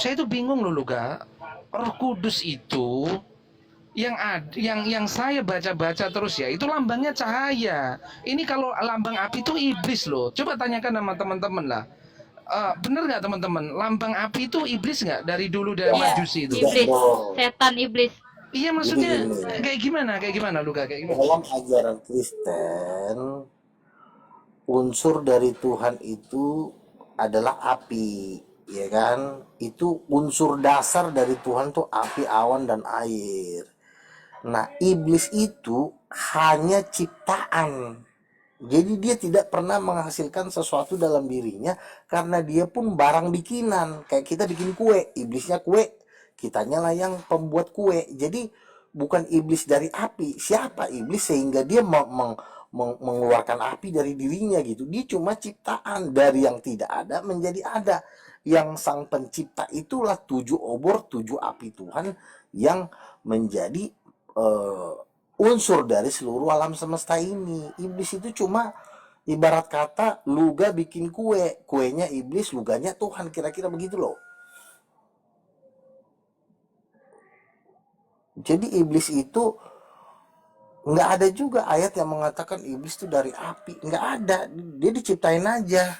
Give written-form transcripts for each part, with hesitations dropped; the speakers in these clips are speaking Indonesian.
Saya itu bingung loh Luka. Roh Kudus itu yang saya baca-baca terus ya, itu lambangnya cahaya. Ini kalau lambang api itu iblis loh. Coba tanyakan sama teman-teman lah. Bener nggak teman-teman? Lambang api itu iblis nggak dari dulu dari Tidak, Majusi itu? tidak Iblis, dong. setan iblis. Iya Jadi maksudnya gini, kayak gimana? Kayak gimana Luka? Kayak gimana? dalam ajaran Kristen, unsur dari Tuhan itu adalah api, ya kan? Itu unsur dasar dari Tuhan tuh api, awan, dan air. Nah, iblis itu hanya ciptaan. Jadi dia tidak pernah menghasilkan sesuatu dalam dirinya karena dia pun barang bikinan. Kayak kita bikin kue, iblisnya kue, kitanya lah yang pembuat kue. Jadi bukan iblis dari api. Siapa iblis sehingga dia mengeluarkan api dari dirinya gitu. Dia cuma ciptaan dari yang tidak ada menjadi ada. Yang sang pencipta itulah 7 obor, 7 api Tuhan yang menjadi eh, unsur dari seluruh alam semesta ini. Iblis itu cuma ibarat kata luga bikin kue, kuenya iblis, luganya Tuhan, kira-kira begitu loh. Jadi iblis itu nggak ada juga ayat yang mengatakan iblis itu dari api, nggak ada, dia diciptain aja.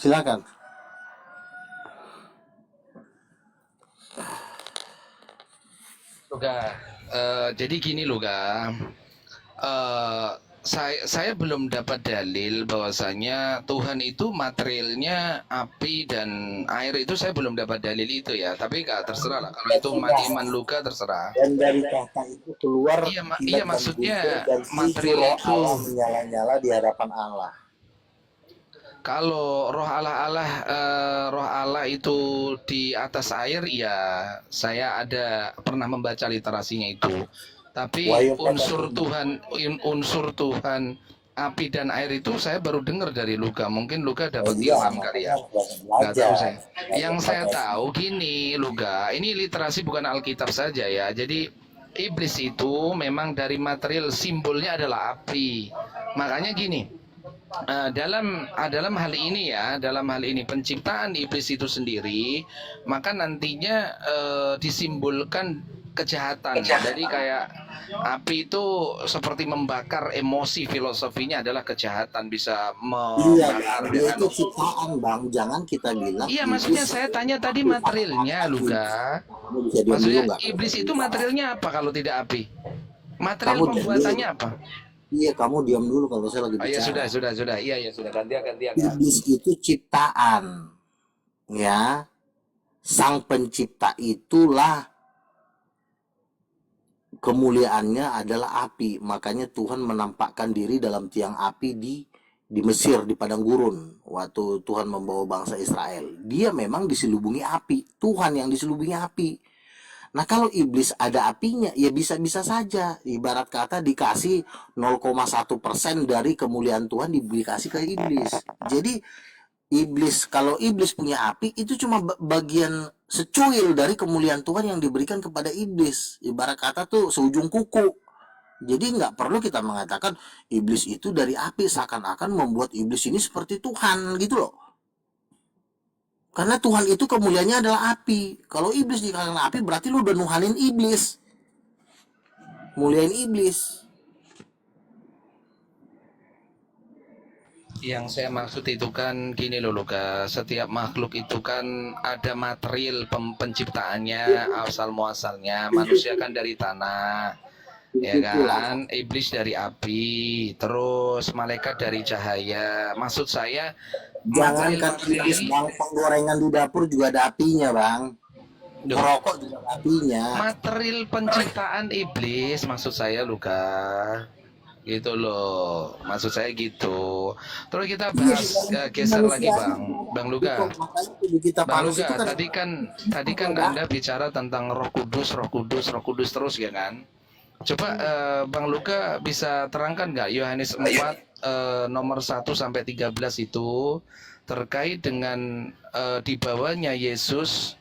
Silakan. Luka, jadi gini Luka. Saya belum dapat dalil bahwasanya Tuhan itu materialnya api dan air, itu saya belum dapat dalil itu ya. Tapi nggak terserah lah. Kalau itu iman Luka terserah. Dan dari kata itu keluar Iya, iya kilat dan maksudnya butir dan 7 material roh itu. Allah menyala-nyala di hadapan Allah. Kalau roh Allah itu di atas air, ya saya ada pernah membaca literasinya itu. Tapi Wahyu unsur Tuhan api dan air itu saya baru dengar dari Luka. Mungkin Luka Oh dapat iya, ilham kali makanya ya. harus Nggak tahu belajar. saya. Yang saya tahu gini Luka, ini literasi bukan Alkitab saja ya. Jadi iblis itu memang dari material, simbolnya adalah api. Makanya gini, dalam hal ini ya, dalam hal ini penciptaan iblis itu sendiri, maka nantinya disimbolkan kejahatan. Jadi kayak api itu seperti membakar emosi, filosofinya adalah kejahatan, bisa Iya, membakar dia dengan. itu ciptaan, Bang. Jangan kita bilang Iya, maksudnya iblis saya tanya tadi itu materialnya, api. Luga. Kamu bisa diam dulu Maksudnya nggak? iblis itu materialnya apa kalau tidak api? Material Kamu diam dulu. pembuatannya apa? Iya, kamu diam dulu kalau saya lagi Oh ya bicara. sudah. Iya ya sudah, gantian ya. Iblis itu ciptaan, ya. Sang pencipta itulah kemuliaannya adalah api. Makanya Tuhan menampakkan diri dalam tiang api di Mesir, di padang gurun, waktu Tuhan membawa bangsa Israel. Dia memang diselubungi api. Tuhan yang diselubungi api. Nah, kalau iblis ada apinya, ya bisa-bisa saja. Ibarat kata dikasih 0,1% dari kemuliaan Tuhan dikasih ke iblis. Jadi kalau iblis punya api, itu cuma bagian secuil dari kemuliaan Tuhan yang diberikan kepada iblis. Ibarat kata tuh seujung kuku. Jadi nggak perlu kita mengatakan iblis itu dari api, seakan-akan membuat iblis ini seperti Tuhan gitu loh. Karena Tuhan itu kemuliaannya adalah api. Kalau iblis dikatakan api, berarti lu udah nuhanin iblis, muliain iblis. Yang saya maksud itu kan gini loh Luka, setiap makhluk itu kan ada material penciptaannya, asal muasalnya. Manusia kan dari tanah, ya Itulah. kan? Iblis dari api, terus malaikat dari cahaya. Maksud saya Jangankan material-material iblis, ini, bang, penggorengan di dapur juga ada apinya, bang. Merokok juga ada apinya. material penciptaan iblis, maksud saya Luka. Gitu loh, maksud saya gitu. Terus kita bahas geser lagi Bang Luka. Kita Bang panas itu Luka, kan tadi kan Anda bicara tentang Roh Kudus, Roh Kudus, Roh Kudus terus ya kan? Coba Bang Luka bisa terangkan nggak Yohanes 4 nomor 1 sampai 13 itu terkait dengan dibawanya Yesus,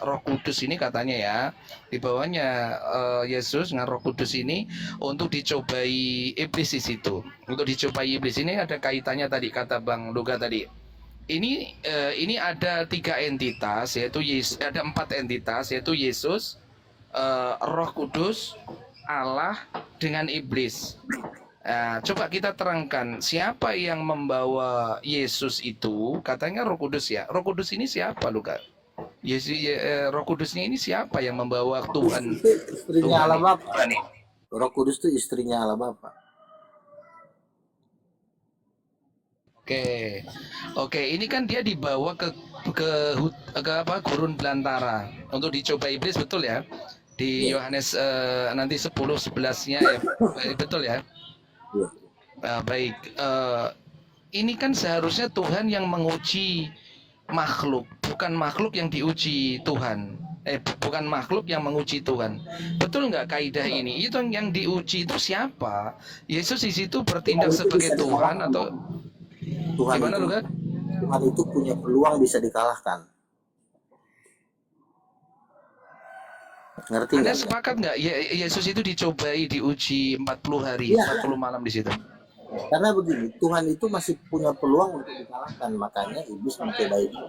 Roh Kudus ini katanya ya, dibawanya Yesus dengan Roh Kudus ini untuk dicobai iblis di situ. Untuk dicobai iblis ini ada kaitannya tadi kata Bang Luka tadi. ini ada 3 entitas, yaitu ada 4 entitas, yaitu Yesus, Roh Kudus, Allah dengan iblis. Coba kita terangkan siapa yang membawa Yesus itu? Katanya Roh Kudus ya. Roh Kudus ini siapa, Luka? Roh Kudusnya ini siapa yang membawa Tuhan? Itu istrinya Tuhan Allah ini. Bapa. Roh Kudus itu istrinya Allah Bapa. Oke, oke. Ini kan dia dibawa ke apa? Gurun belantara untuk dicoba iblis, betul ya? Di Ya, Yohanes nanti 10:11-nya ya, betul ya? ya. Baik. Ini kan seharusnya Tuhan yang menguji makhluk, bukan makhluk yang diuji Tuhan. Bukan makhluk yang menguji Tuhan. Betul nggak kaidah ini? Itu yang diuji itu siapa? Yesus di situ bertindak Tuhan itu sebagai bisa Tuhan dikalahkan. atau Tuhan gimana, itu lu kan? Tuhan itu punya peluang bisa dikalahkan. Ngerti Anda nggak? sepakat nggak? Yesus itu dicobai, diuji 40 hari, Iya, 40 malam di situ. karena begini, Tuhan itu masih punya peluang untuk dikalahkan, makanya iblis mencoba itu.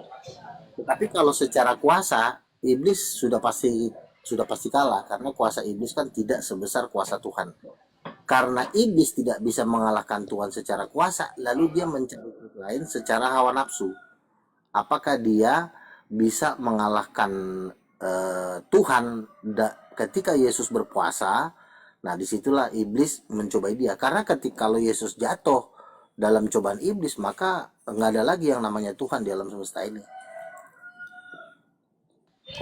Tetapi kalau secara kuasa, iblis sudah pasti kalah karena kuasa iblis kan tidak sebesar kuasa Tuhan. Karena iblis tidak bisa mengalahkan Tuhan secara kuasa, lalu dia mencari truk lain secara hawa nafsu. Apakah dia bisa mengalahkan Tuhan ketika Yesus berpuasa? Nah, disitulah iblis mencobai dia. Karena kalau Yesus jatuh dalam cobaan iblis, maka nggak ada lagi yang namanya Tuhan di alam semesta ini.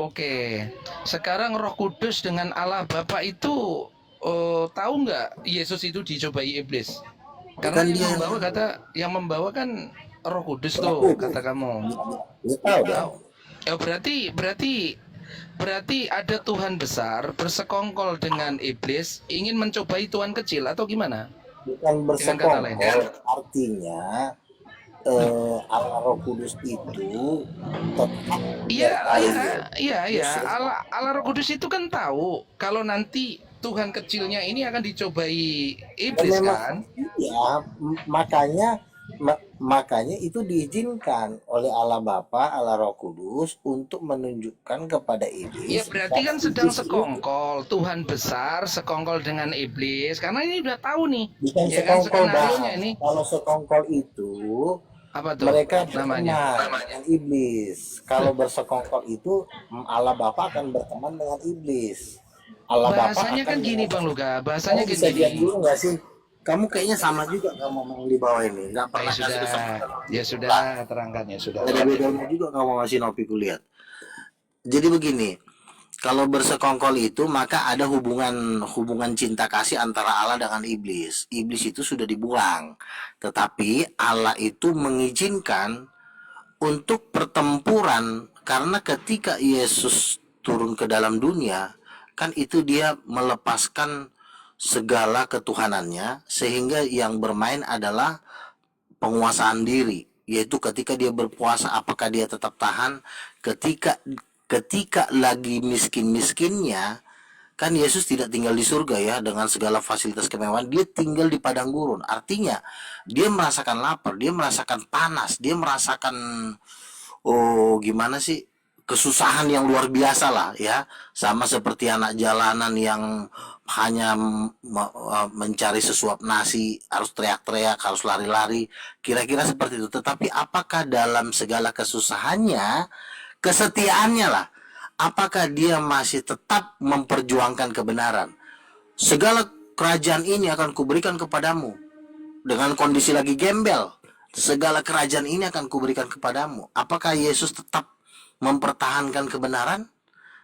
Oke, sekarang Roh Kudus dengan Allah Bapa itu tahu nggak Yesus itu dicobai iblis? Karena Bukan dia yang membawa kan Roh Kudus Roh tuh, Kudus. kata kamu. Dia tahu dia. Tahu. Berarti ada Tuhan besar bersekongkol dengan iblis ingin mencobai Tuhan kecil atau gimana? Bukan Dengan kata lain. bersekongkol, artinya Allah Roh Kudus itu tetap Iya, menyertai iya. Yesus. Allah Roh Kudus itu kan tahu kalau nanti Tuhan kecilnya ini akan dicobai Dan iblis memang kan? ya, makanya itu diizinkan oleh Allah Bapa, Allah Roh Kudus untuk menunjukkan kepada Ya iblis berarti bahwa kan sedang iblis itu sekongkol, Tuhan besar sekongkol dengan iblis. Karena ini udah tahu nih, bukan ya kan sekongkol skenario-nya dah. ini. Kalau sekongkol itu Apa tuh mereka namanya? berteman dengan iblis. Kalau bersekongkol itu Allah Bapa akan berteman dengan iblis. Allah Bapa Bahasanya akan kan gini Bang Luka, bahasanya Kamu kan bisa diam gini. dulu nggak sih? Kamu kayaknya sama juga kamu ngomong di bawah ini. Nggak pernah kasih kesempatan. Ya sudah, terangkan ya sudah. Ada bedanya juga kamu ngasih Nopi kulihat. Jadi begini, kalau bersekongkol itu maka ada hubungan cinta kasih antara Allah dengan iblis. Iblis itu sudah dibuang, tetapi Allah itu mengizinkan untuk pertempuran karena ketika Yesus turun ke dalam dunia, kan itu dia melepaskan segala ketuhanannya sehingga yang bermain adalah penguasaan diri, yaitu ketika dia berpuasa apakah dia tetap tahan ketika lagi miskin-miskinnya. Kan Yesus tidak tinggal di surga ya dengan segala fasilitas kemewahan, dia tinggal di padang gurun. Artinya dia merasakan lapar, dia merasakan panas, dia merasakan gimana sih, kesusahan yang luar biasa lah ya, sama seperti anak jalanan yang hanya mencari sesuap nasi, harus teriak-teriak, harus lari-lari, kira-kira seperti itu. Tetapi apakah dalam segala kesusahannya, kesetiaannya lah, apakah dia masih tetap memperjuangkan kebenaran? Segala kerajaan ini akan kuberikan kepadamu. Dengan kondisi lagi gembel, segala kerajaan ini akan kuberikan kepadamu. Apakah Yesus tetap mempertahankan kebenaran?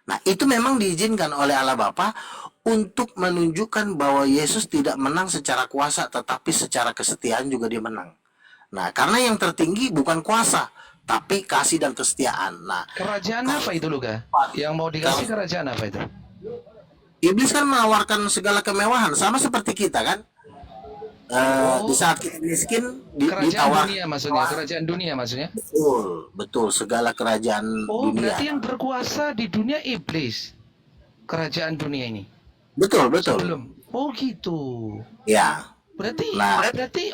Nah, itu memang diizinkan oleh Allah Bapa untuk menunjukkan bahwa Yesus tidak menang secara kuasa, tetapi secara kesetiaan juga dia menang. Nah, karena yang tertinggi bukan kuasa, tapi kasih dan kesetiaan. Nah, Kerajaan apa itu Luka? Yang mau dikasih kerajaan apa itu? iblis kan menawarkan segala kemewahan, sama seperti kita kan. Di saat kita miskin Kerajaan ditawar dunia maksudnya, kerajaan dunia maksudnya. betul segala kerajaan Oh, dunia. berarti yang berkuasa di dunia iblis. Kerajaan dunia ini. Betul. Sebelum. Oh, gitu. Ya. Berarti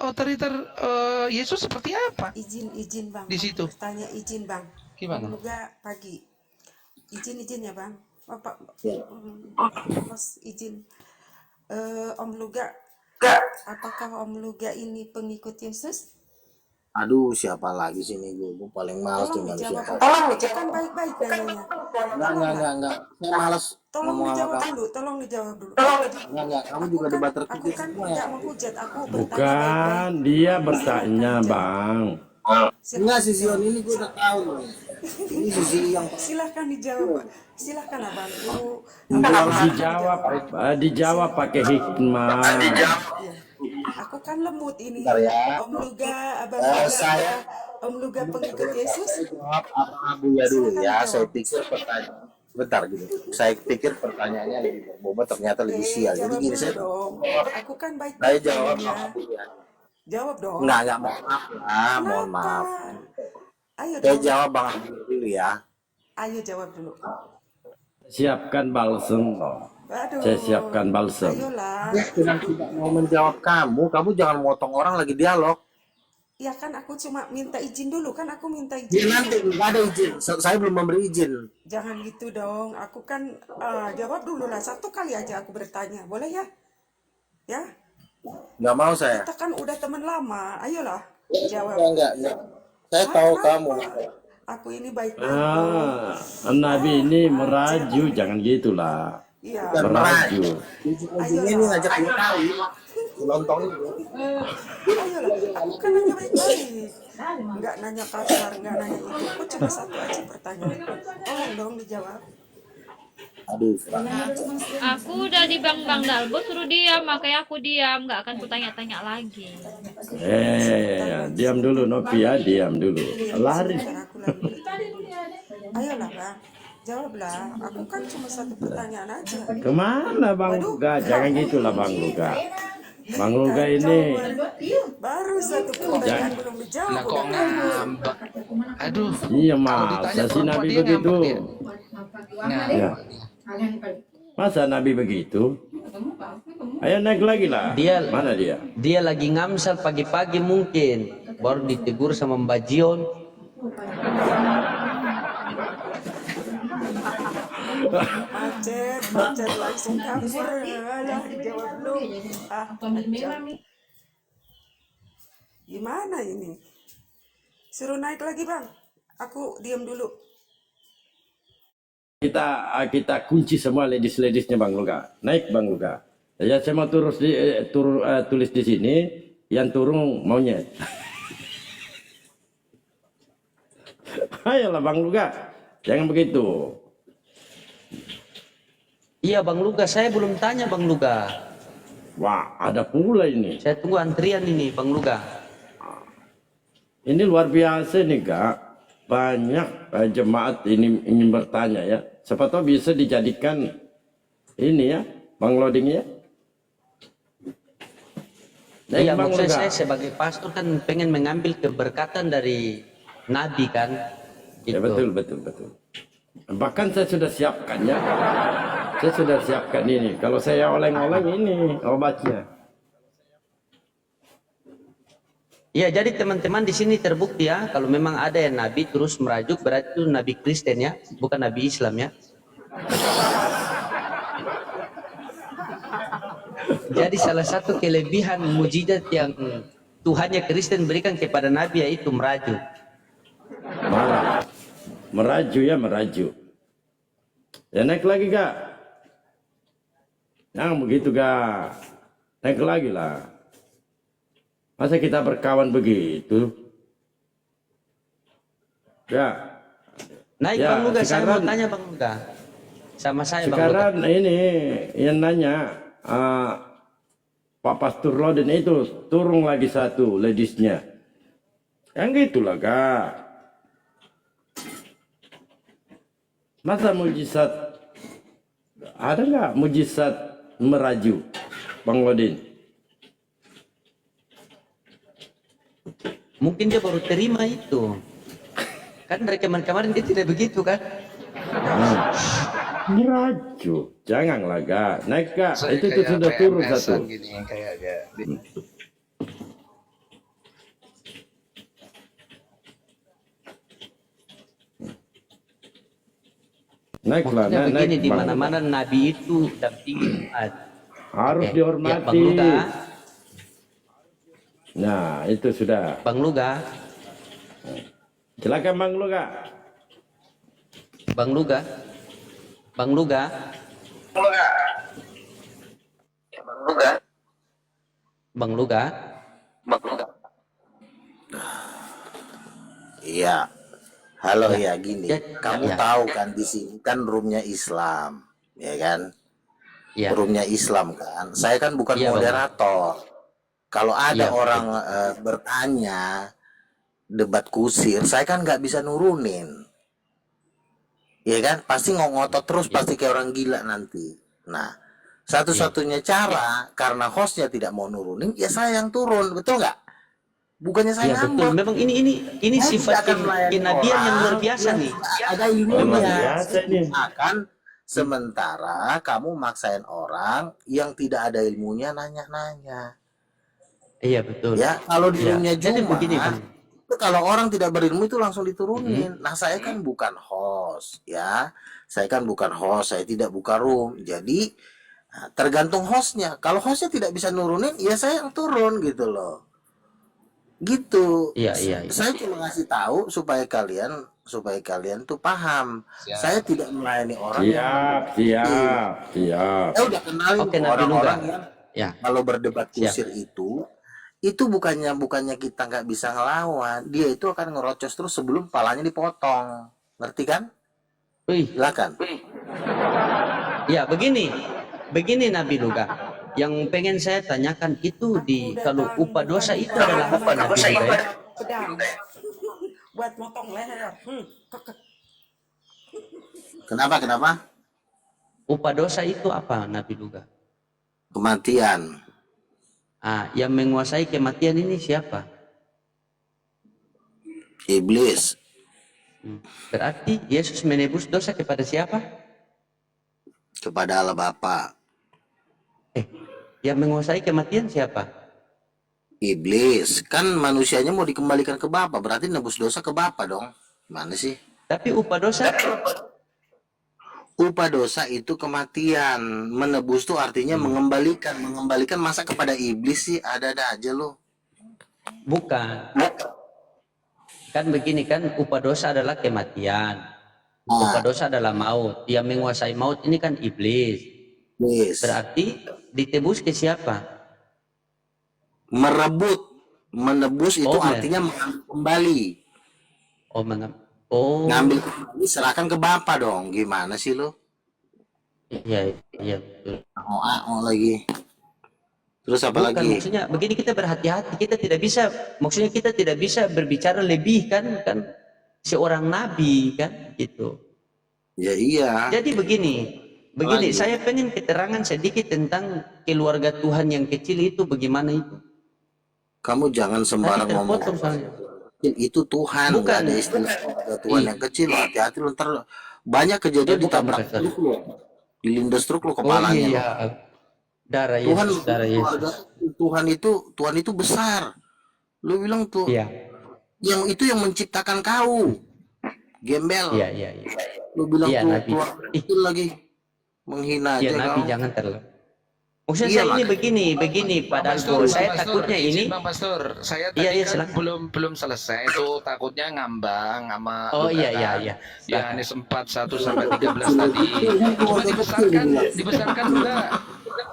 otoriter Yesus seperti apa Izin bang, di situ? tanya izin bang. Gimana? Om Luga pagi. Izin ya bang. Bapak, Mas izin. Om Luga, apakah Om Luga ini pengikut Yesus? Aduh, siapa lagi sini gue paling malas tuh Tolong dijawab. manusia. Kan baik-baik nanyanya. Enggak. Saya malas Tolong ngomong sama dijawab kamu. dulu. Tolong dijawab dulu. Enggak. Kamu juga debat Aku terkikis kan semua ya. tidak menghujat. Aku bertanya Bukan, baik-baik. dia bertanya, Bang. Enggak, si Zion ini gue udah tahu loh. Ini si Zion. Silahkan dijawab. Silahkan abang. Dijawab pakai hikmah. Iya. Aku kan lemut ini. Bentar ya. Om Luga, abang Luga, Om Luga pengikut Yesus. Jawab apa Abu ya dulu ya. Saya pikir pertanyaan bentar gitu. Saya pikir pertanyaannya lebih berbobot, ternyata lebih sial. Jadi Jawab gini dulu saya dong. Aku kan baik. saya jawab Abu ya. Jawab dong. Enggak, mohon maaf lah, mohon maaf. Ayo Saya dong. jawab Bang Abu dulu ya. Ayo jawab dulu. Siapkan balsem. Aduh. Saya siapkan balsem. Ayolah. Dengan tidak mau menjawab kamu jangan motong orang lagi dialog. Ya kan aku cuma minta izin dulu kan aku minta Ya izin. nanti nggak ada izin. Saya belum memberi izin. Jangan gitu dong. Aku kan jawab dulu lah. Satu kali aja aku bertanya. Boleh ya? Ya. Nggak mau saya. Kita kan udah teman lama. Ayolah. Jawab. Enggak. Saya tahu Kenapa? kamu. Aku ini baik-baik. Nabi ini meraju, jangan gitulah. Iya. Meraju. Ujung-ujungnya ini ngajak dia tahu. Lontong itu. Ayolah. Aku kan nanya baik-baik. Nggak nanya kasar, nggak nanya itu. Aku cuma satu aja pertanyaan. Tolong dong dijawab. Aduh, Aku udah di Bang Dalbo suruh diam, makanya aku diam, nggak akan kutanya-tanya lagi. Diam dulu Novia, diam dulu. Lari. Aku lagi bertanya. Ayolah bang. Jawablah. Aku kan cuma satu pertanyaan aja. Kemana Bang Luga? Jangan gitulah Bang Luga. Bang Luga ini Baru satu pertanyaan belum dijawab. Lah kok ngambek? Aduh. iya Kalau masa ditanya si perempuan Nabi dia begitu. ngambek dia. Nah, Ya. Masa Nabi begitu? Ayo naik lagi lah. Mana dia? Dia lagi ngamsal pagi-pagi mungkin, baru ditegur sama Mbak Jion. Macet langsung kabur. Alah, jawab belum. Gimana ini? Suruh naik lagi bang. Aku diam dulu. Kita kunci semua ladies-ladiesnya Bang Luga. Naik Bang Luga. Ya saya mau tulis di sini, yang turun monyet. Ayolah Bang Luga, jangan begitu. Iya Bang Luga, saya belum tanya Bang Luga. Wah, ada pula ini. Saya tunggu antrian ini Bang Luga. Ini luar biasa nih Kak. Banyak jemaat ini ingin bertanya ya. Siapa tahu bisa dijadikan ini ya, Bang Loading ya. Iya, Bang maksud Luga. saya sebagai pastor kan pengen mengambil keberkatan dari Nabi kan. Ya Gitu. betul. Bahkan saya sudah siapkan ya. Saya sudah siapkan ini. Kalau saya oleng-oleng ini obatnya. Iya, jadi teman-teman di sini terbukti ya, kalau memang ada yang Nabi terus merajuk, berarti itu Nabi Kristen ya, bukan Nabi Islam ya. Jadi salah satu kelebihan mujizat yang Tuhannya Kristen berikan kepada Nabi yaitu merajuk. Meraju ya, meraju. Ya naik lagi Kak. Jangan begitu Kak. Naik lagi lah. Masa kita berkawan begitu? Ya. Naik Ya, Bang Luga, saya mau sekarang- tanya Bang Luga. Sama saya Bang Luga. Sekarang ini yang nanya Pak Pastor Loden itu turun lagi satu ladiesnya. Yang gitulah Kak. Masa mujizat ada nggak mujizat meraju Bang Loden? Mungkin dia baru terima itu. Kan dari kemarin dia tidak begitu kan? Merajuk. Janganlah, Gak. Naik, Gak. Saya Itu kayak sudah turun PMS-an satu. gini, kayak agak Naiklah, Maksudnya naik, begini, di Bang. mana-mana Nabi itu dampingi umat. Harus Oke. Ya, dihormati. Bang Luga, Nah, itu sudah. Bang Luga, Silakan Bang Luga. Bang Luga, Bang Luga, Bang Luga. Iya. Halo ya, gini. Ya, Kamu ya. tahu kan di sini kan roomnya Islam, ya kan? Ya, Roomnya Islam kan. Saya kan bukan Iya, Bang. moderator. Kalau ada Iya, orang bertanya debat kusir, saya kan nggak bisa nurunin, ya kan? Pasti ngotot terus, pasti kayak orang gila nanti. Nah, satu-satunya cara karena hostnya tidak mau nurunin, ya saya yang turun, betul nggak? Bukannya saya Iya betul. ngambek. Memang ini Saya sifat tidak akan melayani kenabian yang orang luar biasa yang nih. tidak ada Luar ilmunya. biasa nih. Akan sementara kamu maksain orang yang tidak ada ilmunya nanya-nanya. Iya betul. Ya, kalau di Ya. roomnya Jadi Jumat, begini, Bang. itu kalau orang tidak berilmu itu langsung diturunin. Nah, saya kan bukan host, ya. Saya kan bukan host, saya tidak buka room. Jadi tergantung hostnya. Kalau hostnya tidak bisa nurunin, ya saya yang turun gitu loh. Gitu. Iya. Saya cuma ngasih tahu supaya kalian tuh paham. Siap. Saya tidak melayani orang Siap. saya udah kenalin Oke, tuh Nabi orang-orang Luga. yang Ya. kalau berdebat Siap. kusir itu bukannya kita nggak bisa ngelawan, dia itu akan ngerocos terus sebelum palanya dipotong, ngerti kan? Wih. Silakan. Ya begini Nabi Luga. Yang pengen saya tanyakan itu kalau upah dosa itu adalah apa Nabi Luga? Ya? Pedang. Buat motong leher. Kekek. Kenapa? Upah dosa itu apa Nabi Luga? Kematian. Yang menguasai kematian ini siapa? Iblis. Berarti Yesus menebus dosa kepada siapa? Kepada Allah Bapa. Yang menguasai kematian siapa? Iblis. Kan manusianya mau dikembalikan ke Bapa, berarti nebus dosa ke Bapa dong. Mana sih? Tapi upah dosa Upah dosa itu kematian. Menebus tuh artinya mengembalikan. Mengembalikan masa kepada iblis sih, ada-ada aja loh. bukan. Kan begini kan, upah dosa adalah kematian. Upah dosa adalah maut. Yang menguasai maut ini kan iblis. Iblis. Berarti ditebus ke siapa? Menebus itu Oh, artinya mengambil kembali. Ngambil kembali, serahkan ke Bapa dong. Gimana sih lo? Iya betul. Lagi. Terus apa Bukan, lagi? maksudnya begini, kita berhati-hati, kita tidak bisa berbicara lebih kan seorang nabi kan gitu. Ya iya. Jadi begini, saya pengen keterangan sedikit tentang keluarga Tuhan yang kecil itu, bagaimana itu? Kamu jangan sembarang Tadi ngomong. terpotong soalnya. Itu Tuhan, Bukan. nggak ada istilah keluarga Tuhan yang kecil. Hati-hati lo, ntar banyak kejadian ditabrak bukan. truk lo, dilindas truk lo Oh kepalanya. iya, darah Yesus, Tuhan itu besar. Lu bilang tuh, Iya, yang menciptakan kau, gembel. iya. Lu bilang Iya, tuh Nabi. Tuhan itu lagi menghina Iya, aja Nabi kau. jangan terlalu. Maksudnya Iya, saya ini makanya. begini, padahal Pastor, saya Bang takutnya Pastor, ini. izin, Bang Pastor, saya Iya, tadi kan silakan. belum selesai itu, takutnya ngambang sama Oh Luka iya. kan. Yohanes 4 1 sampai 13 tadi. Cuma dibesarkan juga.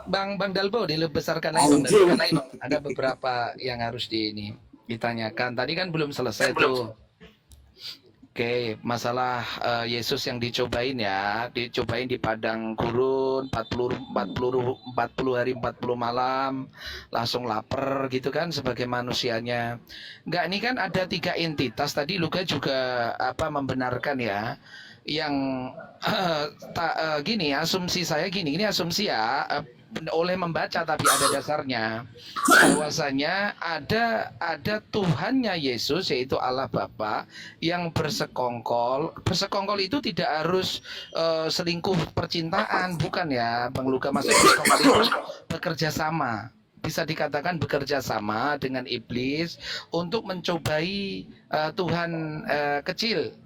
Bang Dalbo dibesarkan aja, Bang Dalbo. Karena ini ada beberapa yang harus ditanyakan. Tadi kan belum selesai tuh. Oke, masalah Yesus yang dicobain di padang gurun 40 hari 40 malam, langsung lapar gitu kan sebagai manusianya. Enggak, ini kan ada 3 entitas tadi Luka juga membenarkan ya. Yang gini, asumsi saya gini, ini asumsi ya, oleh membaca, tapi ada dasarnya bahwasanya ada Tuhannya Yesus, yaitu Allah Bapa yang bersekongkol. Bersekongkol itu tidak harus selingkuh percintaan, bukan ya Bang Luka. Maksudnya bersekongkol itu bekerja sama, bisa dikatakan bekerja sama dengan iblis untuk mencobai Tuhan kecil,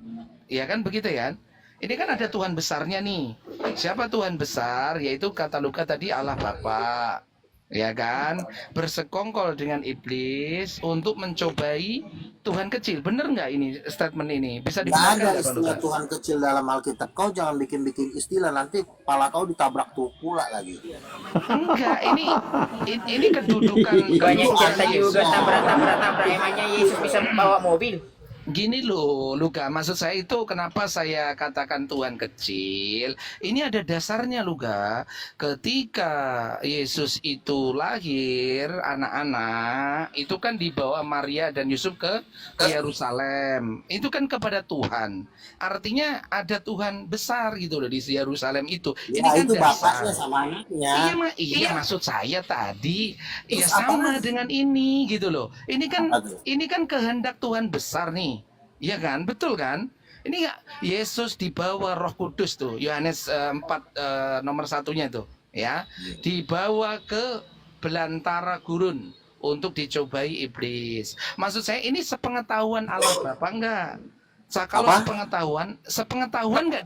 ya kan begitu ya. Ini kan ada Tuhan besarnya nih. Siapa Tuhan besar? Yaitu kata Luka tadi Allah Bapa, ya kan? Bersekongkol dengan iblis untuk mencobai Tuhan kecil. Bener nggak ini statement ini? Bisa Nggak digunakan ada nggak, Bang istilah Luka? Tuhan kecil dalam Alkitab. Kau jangan bikin-bikin istilah, nanti kepala kau ditabrak tuh pula lagi. Enggak, ini kedudukan Banyak kedudukan cerita juga Yesus. tabrak-tabrak. Emangnya Yesus bisa bawa mobil? Gini loh, Luka, maksud saya itu kenapa saya katakan Tuhan kecil. Ini ada dasarnya, Luka. Ketika Yesus itu lahir, anak-anak, itu kan dibawa Maria dan Yusuf ke Yerusalem. Itu kan kepada Tuhan. Artinya ada Tuhan besar gitu loh di Yerusalem itu. Ini Ya kan itu bapaknya dasar. sama anaknya. Iya, maksud saya tadi ya Terus apa sama lagi? dengan ini gitu loh. Apa tuh? Ini kan kehendak Tuhan besar nih. Iya kan? Betul kan? Ini ya Yesus dibawa Roh Kudus tuh. Yohanes 4 nomor satunya tuh, ya. Dibawa ke belantara gurun untuk dicobai iblis. Maksud saya ini sepengetahuan Allah Bapa enggak? Kalau Apa? sepengetahuan nggak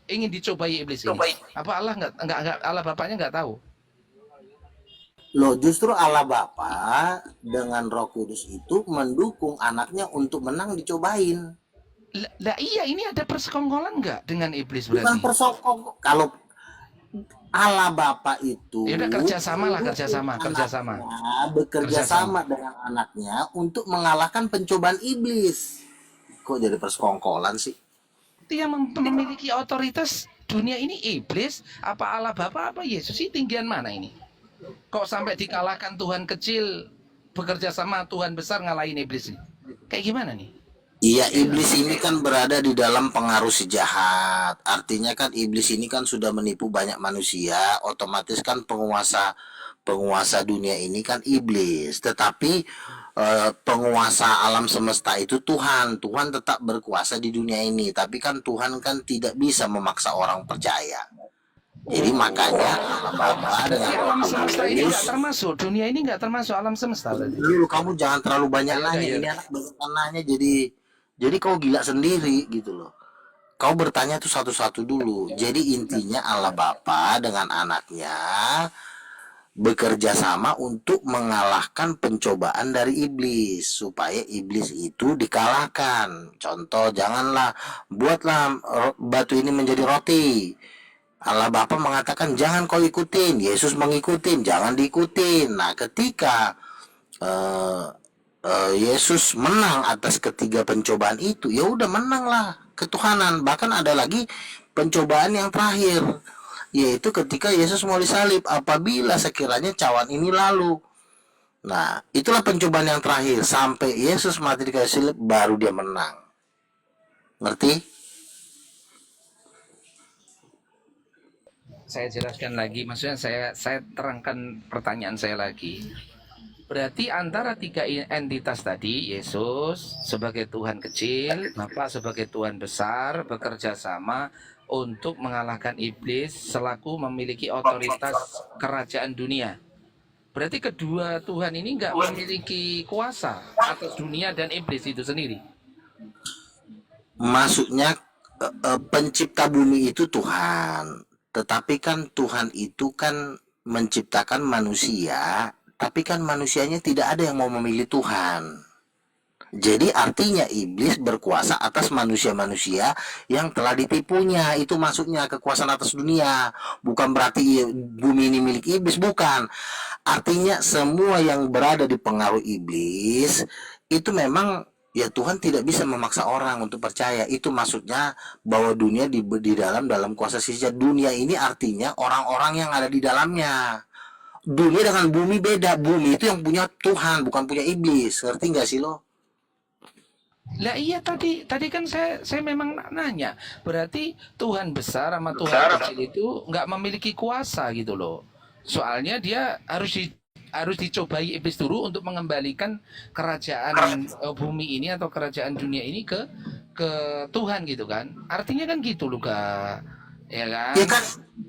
ingin dicobai iblis ini? Apa Allah nggak Allah Bapaknya nggak tahu? Loh, justru Allah Bapa dengan Roh Kudus itu mendukung anaknya untuk menang dicobain. Lah iya, ini ada persekongkolan nggak dengan iblis Bukan berarti? persokok. Kalau Allah Bapa itu Ya udah kerjasama lah, kerjasama. bekerja Kerjasama. sama dengan anaknya untuk mengalahkan pencobaan iblis. Kok jadi persekongkolan sih? Dia memiliki otoritas dunia ini iblis, apa Allah Bapa, apa Yesus sih, tinggian mana ini? Kok sampai dikalahkan Tuhan kecil bekerja sama Tuhan besar ngalahin iblis ini? Kayak gimana nih? Iya, iblis ini kan berada di dalam pengaruh si jahat. Artinya kan iblis ini kan sudah menipu banyak manusia, otomatis kan penguasa dunia ini kan iblis. Tetapi penguasa alam semesta itu Tuhan. Tuhan tetap berkuasa di dunia ini, tapi kan Tuhan kan tidak bisa memaksa orang percaya. Jadi makanya Allah Bapa dengan Berarti alam Roh semesta ini Kudus. nggak termasuk, dunia ini nggak termasuk alam semesta berarti. Dulu kamu jangan terlalu banyak Ayo, nanya. ayo. Ini anak banyak nanya, jadi kau gila sendiri gitu loh. Kau bertanya tuh satu-satu dulu. Jadi intinya Allah Bapa dengan anaknya bekerja sama untuk mengalahkan pencobaan dari iblis supaya iblis itu dikalahkan. Contoh, janganlah buatlah batu ini menjadi roti. Allah Bapa mengatakan jangan kau ikutin, Yesus mengikutin, jangan diikutin. Nah, ketika Yesus menang atas ketiga pencobaan itu, ya udah menanglah ketuhanan. Bahkan ada lagi pencobaan yang terakhir, yaitu ketika Yesus mau disalib. Apabila sekiranya cawan ini lalu, nah itulah pencobaan yang terakhir sampai Yesus mati di kayu salib, baru dia menang. Ngerti? Saya jelaskan lagi, maksudnya saya terangkan pertanyaan saya lagi. Berarti antara tiga entitas tadi, Yesus sebagai Tuhan kecil, Bapa sebagai Tuhan besar, bekerja sama untuk mengalahkan iblis selaku memiliki otoritas kerajaan dunia. Berarti kedua Tuhan ini nggak memiliki kuasa atas dunia dan iblis itu sendiri. Maksudnya pencipta bumi itu Tuhan. Tetapi kan Tuhan itu kan menciptakan manusia, tapi kan manusianya tidak ada yang mau memilih Tuhan. Jadi artinya iblis berkuasa atas manusia-manusia yang telah ditipunya. Itu maksudnya kekuasaan atas dunia. Bukan berarti bumi ini milik iblis, bukan. Artinya semua yang berada di pengaruh iblis itu memang ya Tuhan tidak bisa memaksa orang untuk percaya. Itu maksudnya bahwa dunia di dalam kuasa si jahat. Dunia ini artinya orang-orang yang ada di dalamnya. Dunia dengan bumi beda. Bumi itu yang punya Tuhan, bukan punya iblis. Ngerti nggak sih lo? Lah iya, tadi kan saya memang nanya. Berarti Tuhan besar sama Tuhan kecil itu nggak memiliki kuasa gitu loh. Soalnya dia harus dicobai iblis dulu untuk mengembalikan kerajaan bumi ini atau kerajaan dunia ini ke Tuhan gitu kan. Artinya kan gitu loh Kak. Ya kan? Ya kan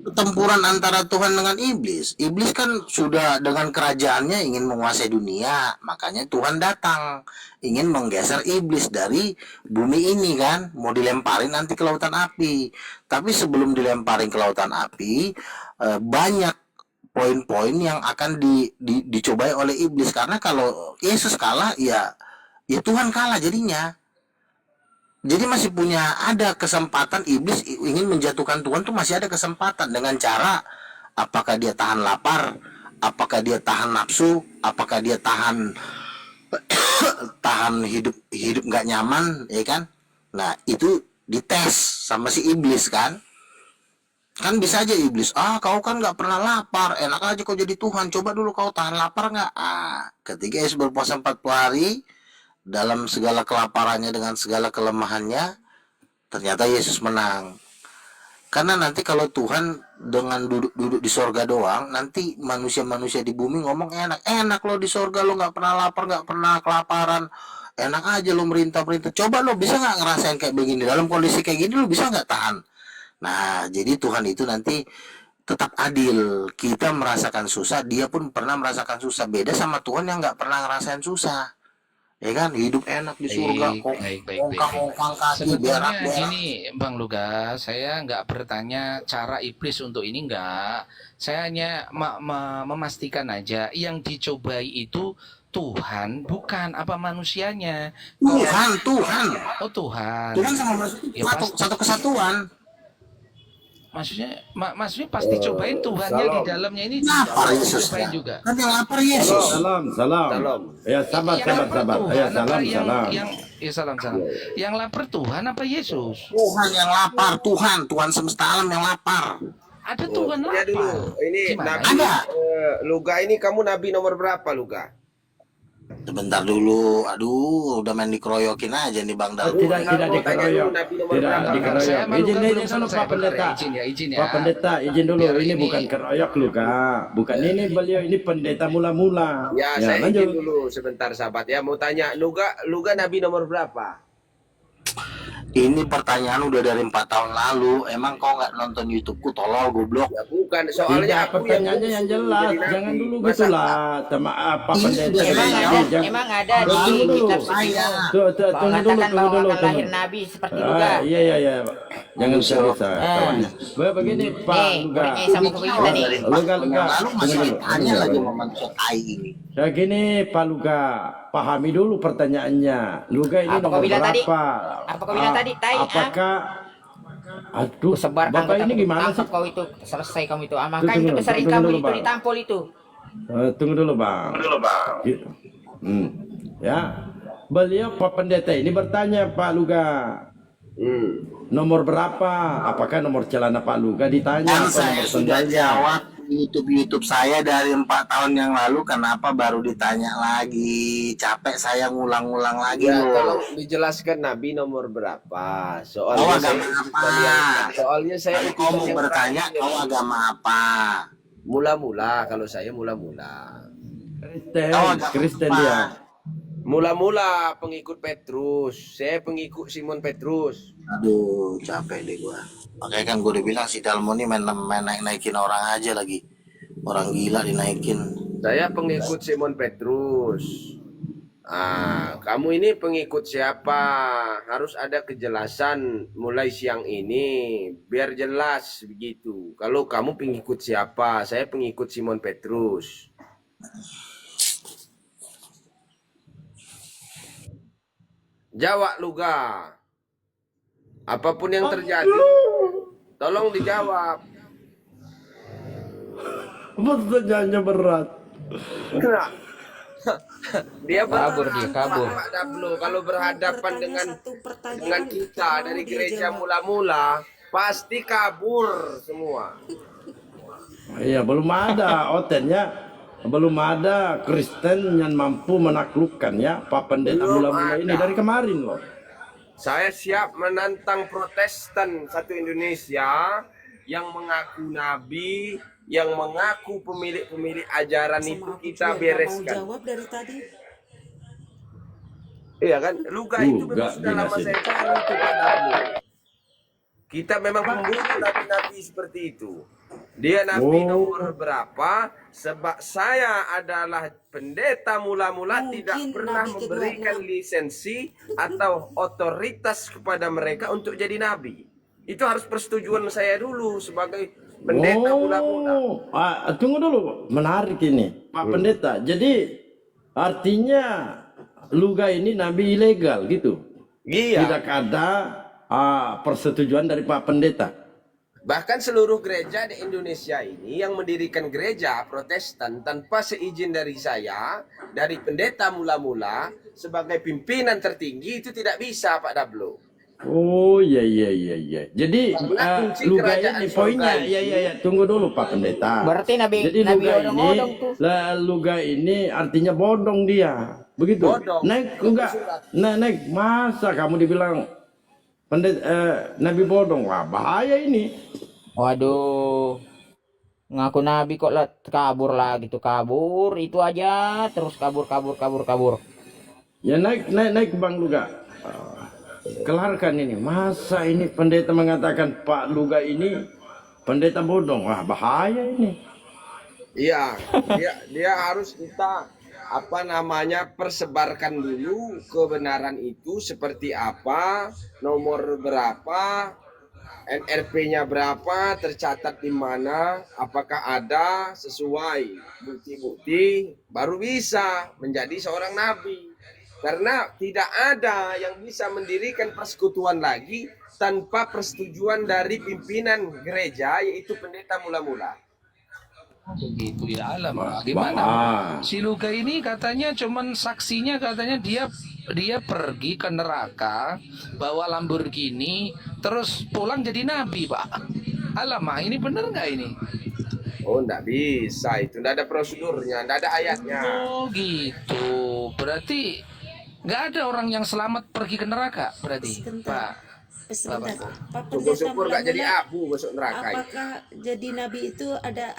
pertempuran antara Tuhan dengan iblis. Iblis kan sudah dengan kerajaannya ingin menguasai dunia, makanya Tuhan datang ingin menggeser iblis dari bumi ini kan, mau dilemparin nanti ke lautan api. Tapi sebelum dilemparin ke lautan api, banyak poin-poin yang akan dicobai oleh iblis, karena kalau Yesus kalah ya Tuhan kalah jadinya. Jadi masih punya ada kesempatan, iblis ingin menjatuhkan Tuhan tuh masih ada kesempatan dengan cara apakah dia tahan lapar, apakah dia tahan nafsu, apakah dia tahan hidup nggak nyaman, ya kan? Nah itu dites sama si iblis kan? Kan bisa aja iblis, kau kan nggak pernah lapar, enak aja kau jadi Tuhan, coba dulu kau tahan lapar nggak? Ketika Yesus berpuasa 40 hari dalam segala kelaparannya dengan segala kelemahannya, ternyata Yesus menang. Karena nanti kalau Tuhan dengan duduk di sorga doang, nanti manusia-manusia di bumi ngomong enak lo di sorga, lo nggak pernah lapar, nggak pernah kelaparan, enak aja lo merintah-merintah. Coba lo bisa nggak ngerasain kayak begini, dalam kondisi kayak gini lo bisa nggak tahan? Nah jadi Tuhan itu nanti tetap adil. Kita merasakan susah, dia pun pernah merasakan susah. Beda sama Tuhan yang nggak pernah ngerasain susah, ya kan, hidup enak di surga, Baik. ongkang kaki, Sebetulnya berak. gini Bang Luga, saya nggak bertanya cara iblis untuk ini nggak. Saya hanya memastikan aja yang dicobai itu Tuhan, bukan apa manusianya. Tuhan Oh Tuhan. sama manusia Ya satu, pasti. satu kesatuan. Maksudnya pasti cobain Tuhannya di dalamnya ini Lapar Yesus cobain ya. juga. Kan yang lapar Yesus. Salam. Ya sabar. Yang lapar Ya Tuhan apa salam. ya salam. Yang lapar Tuhan apa Yesus? Tuhan yang lapar, Tuhan semesta alam yang lapar. Ada Tuhan Ya dulu, lapar. ini Gimana? Nabi Ada. Luga ini kamu Nabi nomor berapa Luga? Sebentar dulu, aduh, udah main dikeroyokin aja nih Bang Dal. Tidak Tanya dikeroyok. dulu Nabi nomor Tidak berapa? dikeroyok. Saya malu Izin kan belum dulu selesai, Pak Pendeta. izin ya. Pak Pendeta, izin dulu. Biar Ini ini- bukan keroyok lu Kak. Bukan ini beliau, ini pendeta mula-mula. Ya, saya lanjut. izin dulu sebentar sahabat ya, mau tanya Luga Nabi nomor berapa? Ini pertanyaan udah dari 4 tahun lalu. Emang kau nggak nonton YouTubeku, tolol goblok? Ya bukan, soalnya Tidak, pertanyaannya yang jelas. Jangan dulu Masa- gitu lah. Sama apa pendeta Emang ini, ada- jangan- Emang ada di Tunggu dulu. kitab suci Saya. mengatakan bahwa akan lahir tunggu. nabi seperti Luga. Iya. Jangan serius kawannya. Begini Pak Nih, Luga. muridnya sama kopinya tadi. Luga. Lalu masih Tunggu dulu. ditanya lagi sama manusia tai ini. Ya gini Pak Luga, pahami dulu pertanyaannya. Luga ini Apa kau nomor bilang tadi? berapa? Apa kau bilang tadi, Tai? Apakah aduh, Sebarkan Bapak ini gimana sih? kau itu selesai kamu itu. Makanya Tunggu itu dulu, besarin tunggu kamu dulu, itu Bang. ditampol itu. Tunggu dulu Bang. Ya, beliau Pak Pendeta ini bertanya Pak Luga, nomor berapa? Apakah nomor celana Pak Luga ditanya Yang atau saya nomor sudah sendalnya? jawab YouTube saya dari 4 tahun yang lalu, kenapa baru ditanya lagi? Capek saya ngulang-ngulang lagi Ya, loh. tolong dijelaskan Nabi nomor berapa? Kau Soalnya agama apa? Soalnya saya Kalau kau mau yang bertanya, terakhir. kau agama apa? Mula-mula, kalau saya mula-mula. Kristen dia. Mula-mula pengikut Petrus. Saya pengikut Simon Petrus. Aduh, capek deh gua. Makanya kan gue udah bilang si Dalmo ini main naik-naikin orang aja lagi. Orang gila dinaikin. Saya pengikut Simon Petrus. Kamu ini pengikut siapa? Harus ada kejelasan mulai siang ini, biar jelas begitu. Kalau kamu pengikut siapa? Saya pengikut Simon Petrus. Jawab Luga. Apapun yang terjadi, tolong dijawab. Pertanyaannya berat. Dia Kabur dia, kabur. Pak Dablo, kalau berhadapan Bertanya dengan satu pertanyaan, dengan kita mau dari dia gereja jawab. mula-mula, pasti kabur semua. Iya, belum ada otennya. Belum ada Kristen yang mampu menaklukkan ya Pak Pendeta Belum mula-mula ini ada. dari kemarin loh. Saya siap menantang Protestan satu Indonesia yang mengaku nabi, yang mengaku pemilik ajaran Sama itu aku kita juga nggak mau bereskan. jawab dari tadi. Iya kan? Luka itu Luka memang sudah lama binasen. saya tahu itu padamu. Kita memang pembunuh nabi-nabi seperti itu. Dia nabi nomor berapa? Sebab saya adalah pendeta mula-mula Mungkin tidak pernah nabi kedua, memberikan lisensi atau otoritas kepada mereka untuk jadi nabi. Itu harus persetujuan saya dulu sebagai pendeta mula-mula. Tunggu dulu, menarik ini, Pak Pendeta. Jadi artinya Luga ini nabi ilegal gitu. Iya. Tidak ada persetujuan dari Pak Pendeta. Bahkan seluruh gereja di Indonesia ini yang mendirikan gereja Protestan tanpa seizin dari saya, dari pendeta mula-mula, sebagai pimpinan tertinggi itu tidak bisa, Pak Dablo. Oh iya. Jadi Karena kunci Luga kerajaan ini poinnya, surga iya. Tunggu dulu Pak Pendeta. Berarti Jadi nabi Luga ini, odong-odong tuh. Luga ini artinya bodong dia, begitu. Bodong. Naik masa kamu dibilang nabi bodong, wah bahaya ini. Waduh. Ngaku nabi kok kabur lagi tuh, kabur itu aja terus kabur. Ya naik Bang Luga. Kelarkan ini. Masa ini pendeta mengatakan Pak Luga ini pendeta bodong, wah bahaya ini. Iya, dia harus kita persebarkan dulu kebenaran itu seperti apa, nomor berapa, NRP-nya berapa, tercatat di mana, apakah ada sesuai bukti-bukti, baru bisa menjadi seorang nabi. Karena tidak ada yang bisa mendirikan persekutuan lagi tanpa persetujuan dari pimpinan gereja, yaitu pendeta mula-mula. Begitu ya alam. Gimana? Si Luka ini katanya cuman saksinya katanya dia pergi ke neraka bawa Lamborghini terus pulang jadi nabi, Pak. Alamak, ini bener nggak ini? Oh, enggak bisa itu, enggak ada prosedurnya, enggak ada ayatnya. Oh gitu. Berarti nggak ada orang yang selamat pergi ke neraka berarti, Sebentar. Pak. Sebentar. Pak Pendeta Syukur-syukur enggak jadi mula-mula, abu masuk neraka. apakah jadi nabi itu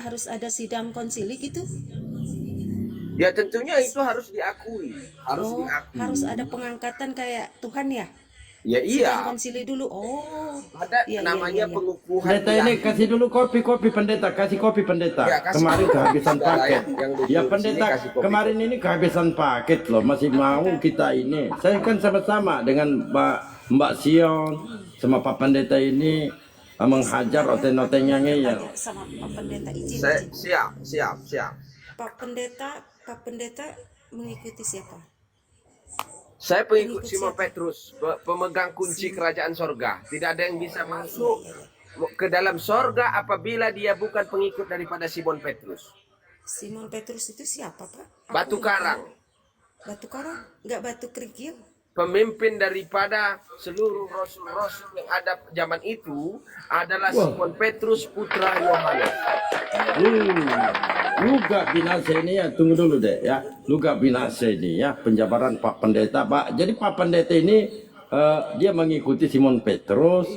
harus ada sidang konsili gitu? Ya tentunya itu harus diakui, Oh, harus ada pengangkatan kayak Tuhan ya? Ya Sidang iya, konsili dulu. Oh, ada iya, namanya iya. pengukuhan. Pendeta ini kasih dulu kopi pendeta, kasih kopi pendeta. Ya, kasih. Kemarin kehabisan Sudah, paket. yang di Ya sini pendeta kasih kopi. kemarin ini kehabisan paket loh, masih mau kita ini. Saya kan sama-sama dengan Mbak Sion sama Pak Pendeta ini menghajar oteng-oteng yang ngeyel. Tanya sama Pak Pendeta, izin. Siap. Pak Pendeta mengikuti siapa? Saya pengikut Simon Petrus, pemegang kunci kerajaan sorga. Tidak ada yang bisa masuk ke dalam sorga apabila dia bukan pengikut daripada Simon Petrus. Simon Petrus itu siapa, Pak? Batu karang, Batu karang? Nggak batu kerikil? pemimpin daripada seluruh rasul-rasul yang ada zaman itu adalah Simon Petrus putra Yohanes. Luga binasa ini ya, tunggu dulu deh ya. Luga binasa ini ya, penjabaran Pak Pendeta. Pak, jadi Pak Pendeta ini dia mengikuti Simon Petrus,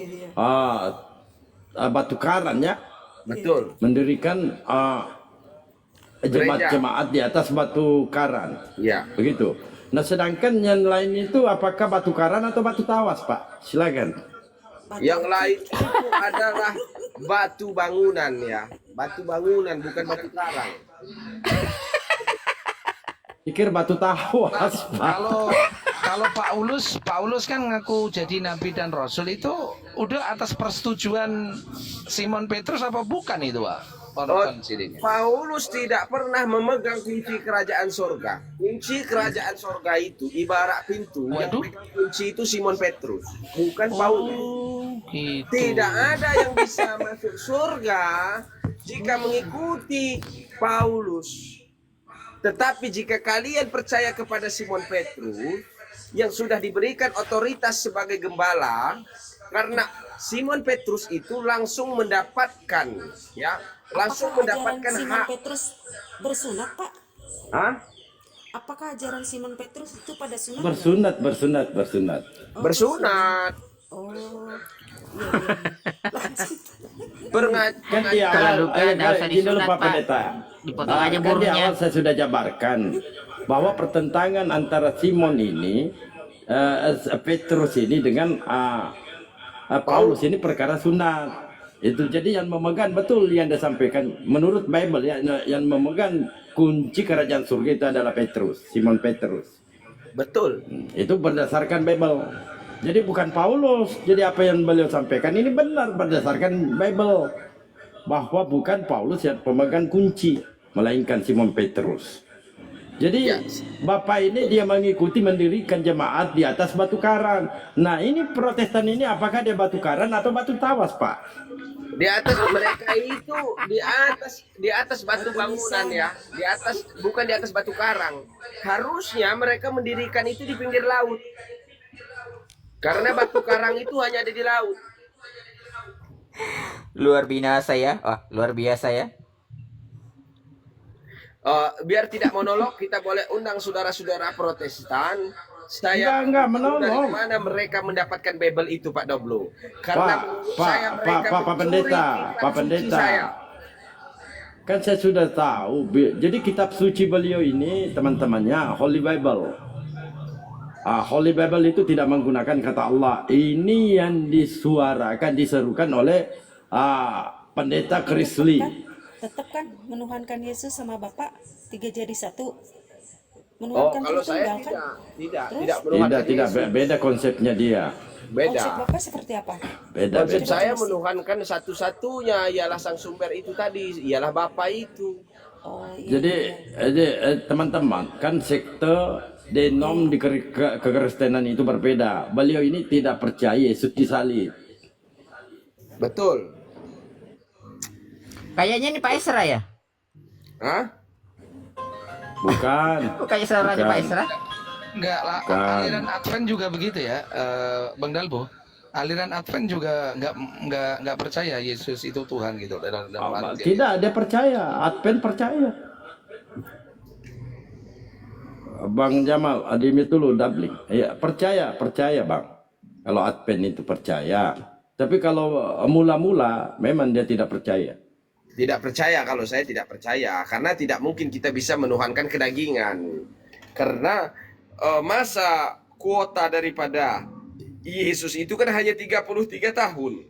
Batu Karang ya, Betul. mendirikan jemaat-jemaat di atas Batu Karang. Ya. Begitu. Nah, sedangkan yang lain itu apakah Batu Karang atau Batu Tawas, Pak? Silakan. Yang lain itu adalah batu bangunan ya. Batu bangunan bukan batu karang. Pikir Batu Tawas, Pak. Kalau Paulus kan ngaku jadi nabi dan rasul itu udah atas persetujuan Simon Petrus apa bukan itu, Pak? Paulus tidak pernah memegang kunci kerajaan sorga. Kunci kerajaan sorga itu ibarat pintu. Yang pegang kunci itu Simon Petrus, bukan Paulus. Gitu. Tidak ada yang bisa masuk surga jika mengikuti Paulus. Tetapi jika kalian percaya kepada Simon Petrus yang sudah diberikan otoritas sebagai gembala, karena Simon Petrus itu langsung mendapatkan Simon hak. Petrus bersunat, Pak? Hah? Apakah ajaran Simon Petrus itu pada sunat? Bersunat. Bersunat. Oh, iya. Lanjut. Kan di Kalau awal, luka nggak usah gini dulu disunat, Pak Pak. Pendeta. Dipotong aja Kan di burungnya. awal saya sudah jabarkan bahwa pertentangan antara Simon ini, Petrus ini dengan Paulus ini perkara sunat. Itu jadi yang memegang betul yang disampaikan menurut Bible ya, yang memegang kunci kerajaan surga itu adalah Petrus, Simon Petrus. Betul. Itu berdasarkan Bible. Jadi bukan Paulus. Jadi apa yang beliau sampaikan ini benar berdasarkan Bible. Bahwa bukan Paulus yang pemegang kunci, melainkan Simon Petrus. Jadi Bapak ini dia mengikuti mendirikan jemaat di atas batu karang. Nah ini Protestan ini apakah dia batu karang atau batu tawas Pak? Di atas mereka itu di atas batu bangunan ya, di atas bukan di atas batu karang. Harusnya mereka mendirikan itu di pinggir laut. Karena batu karang itu hanya ada di laut. Luar biasa ya. Wah, luar biasa ya. Biar tidak monolog, kita boleh undang saudara-saudara Protestan. Saya Enggak tahu menolog. dari mana mereka mendapatkan Bible itu, Pak Doblo. Karena menurut saya mereka Pak mencuri Pendeta, kitab Pak suci Pendeta. saya. Kan saya sudah tahu. Jadi kitab suci beliau ini teman-temannya Holy Bible. Holy Bible itu tidak menggunakan kata Allah. Ini yang disuarakan, diserukan oleh Pendeta Chris Lee. Tetap kan menuhankan Yesus sama Bapa 3 jadi 1. Oh, Menuhankan kalau saya Tritunggal kan? tidak Terus? menuhankan Tidak, Yesus. beda konsepnya dia. Konsep Beda. Bapak seperti apa? Beda. Konsep Beda. saya menuhankan satu-satunya ialah sang sumber itu tadi, ialah Bapa itu. Oh iya. Jadi teman-teman, kan sekte denom di kekristenan itu berbeda. Beliau ini tidak percaya Yesus disalib. Betul. Kayaknya ini Pak Esra ya? Hah? Bukan. Kayak suaranya Bukan. Pak Esra? Enggak lah, Bukan. aliran Advent juga begitu ya, Bang Dalbo. Aliran Advent juga nggak percaya Yesus itu Tuhan gitu dalam arti. Tidak, dia percaya. Advent percaya. Bang Jamal, adimit dulu doubling. Ya, percaya Bang. Kalau Advent itu percaya. Tapi kalau mula-mula memang dia tidak percaya. Tidak percaya, kalau saya tidak percaya. Karena tidak mungkin kita bisa menuhankan kedagingan. Karena masa kuota daripada Yesus itu kan hanya 33 tahun.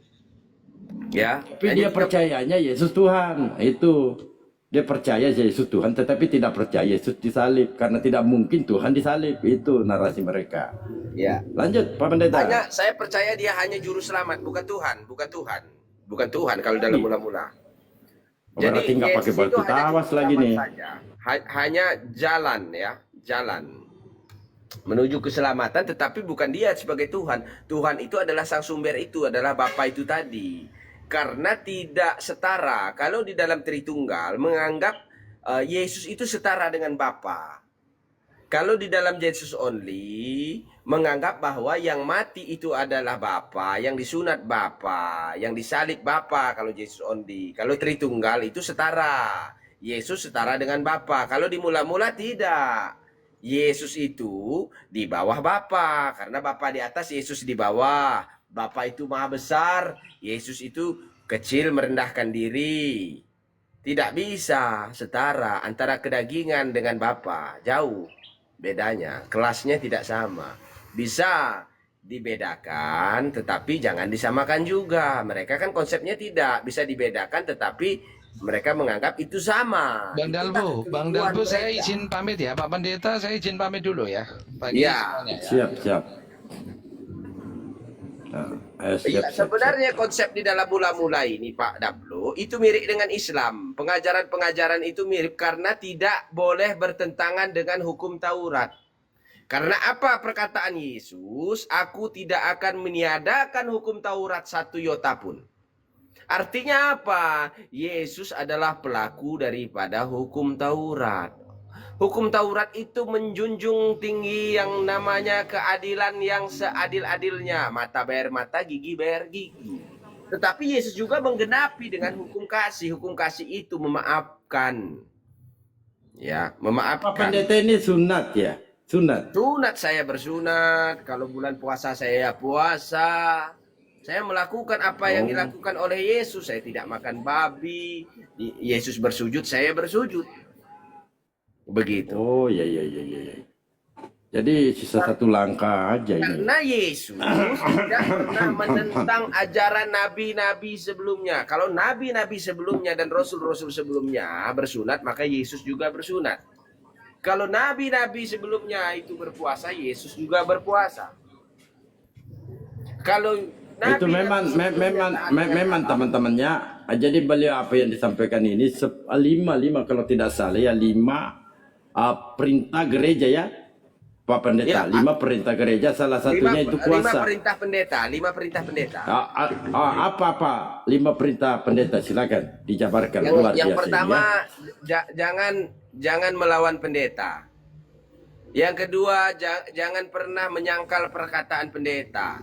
Ya. Tapi hanya dia 30. percayanya Yesus Tuhan. Itu. Dia percaya Yesus Tuhan tetapi tidak percaya Yesus disalib. Karena tidak mungkin Tuhan disalib. Itu narasi mereka. Ya. Lanjut Pak Pendeta. Hanya saya percaya dia hanya juru selamat, bukan Tuhan, bukan Tuhan. Bukan Tuhan kalau dalam mula-mula. Berarti nggak pakai Yesus batu itu hanya tawas juru lagi selamat nih. saja. Hanya jalan ya, jalan menuju keselamatan, tetapi bukan dia sebagai Tuhan. Tuhan itu adalah sang sumber, itu adalah Bapa itu tadi. Karena tidak setara. Kalau di dalam Tritunggal menganggap Yesus itu setara dengan Bapa. Kalau di dalam Jesus only menganggap bahwa yang mati itu adalah Bapa, yang disunat Bapa, yang disalib Bapa kalau Jesus only. Kalau Tritunggal itu setara. Yesus setara dengan Bapa. Kalau di mula-mula tidak. Yesus itu di bawah Bapa karena Bapa di atas, Yesus di bawah. Bapa itu maha besar, Yesus itu kecil merendahkan diri. Tidak bisa setara antara kedagingan dengan Bapa, jauh bedanya, kelasnya tidak sama. Bisa dibedakan tetapi jangan disamakan juga. Mereka kan konsepnya tidak bisa dibedakan tetapi mereka menganggap itu sama. Bang Dalbo, Bang Dalbo, saya izin pamit ya, Pak Pendeta, saya izin pamit dulu ya. Pagi Ya. semuanya ya. Siap. Nah, Iya, sebenarnya konsep di dalam mula-mula ini Pak Dablo itu mirip dengan Islam. Pengajaran-pengajaran itu mirip karena tidak boleh bertentangan dengan hukum Taurat. Karena apa perkataan Yesus, aku tidak akan meniadakan hukum Taurat satu iota pun. Artinya apa? Yesus adalah pelaku daripada hukum Taurat. Hukum Taurat itu menjunjung tinggi yang namanya keadilan yang seadil-adilnya. Mata bayar mata, gigi bayar gigi. Tetapi Yesus juga menggenapi dengan hukum kasih. Hukum kasih itu memaafkan. Ya, Pak memaafkan. Pendeta ini sunat ya? Sunat. Sunat saya bersunat. Kalau bulan puasa saya puasa. Saya melakukan apa yang dilakukan oleh Yesus. Saya tidak makan babi. Yesus bersujud, saya bersujud. Begitu. Oh, iya. Jadi sisa satu langkah aja ini. Karena Yesus tidak pernah menentang ajaran nabi-nabi sebelumnya. Kalau nabi-nabi sebelumnya dan rasul-rasul sebelumnya bersunat, maka Yesus juga bersunat. Kalau nabi-nabi sebelumnya itu berpuasa, Yesus juga berpuasa. Kalau nabi Itu memang teman-temannya. Jadi beliau apa yang disampaikan ini lima kalau tidak salah ya, 5 perintah gereja ya. Pak Pendeta, Ya, 5 perintah gereja, salah satunya itu puasa. 5 perintah pendeta. Apa 5 perintah pendeta, silakan dijabarkan. Luar Yang biasa pertama, ya. jangan melawan pendeta. Yang kedua, jangan pernah menyangkal perkataan pendeta.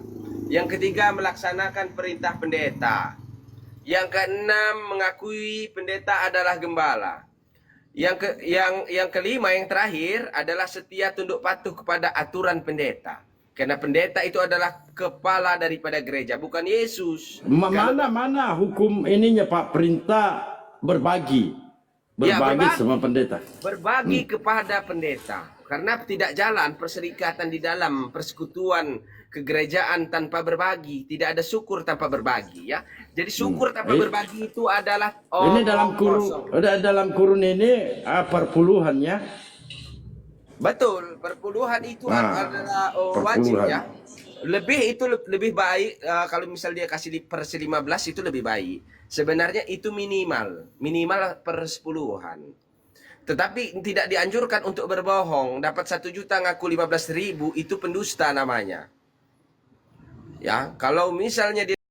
Yang ketiga, melaksanakan perintah pendeta. Yang keenam, mengakui pendeta adalah gembala. Yang kelima, yang terakhir adalah setia tunduk patuh kepada aturan pendeta. Karena pendeta itu adalah kepala daripada gereja, bukan Yesus. Mana hukum ininya Pak, perintah berbagi sama pendeta. Berbagi kepada pendeta. Karena tidak jalan perserikatan di dalam persekutuan kegerejaan tanpa berbagi. Tidak ada syukur tanpa berbagi, ya. Jadi syukur tanpa berbagi itu adalah Ini dalam kurun ini perpuluhan ya. Betul, perpuluhan itu adalah wajib ya. Lebih baik kalau misal dia kasih per 15 itu lebih baik. Sebenarnya itu minimal per 10-an. Tetapi tidak dianjurkan untuk berbohong. Dapat 1 juta ngaku 15.000 itu pendusta namanya. Ya, kalau misalnya dia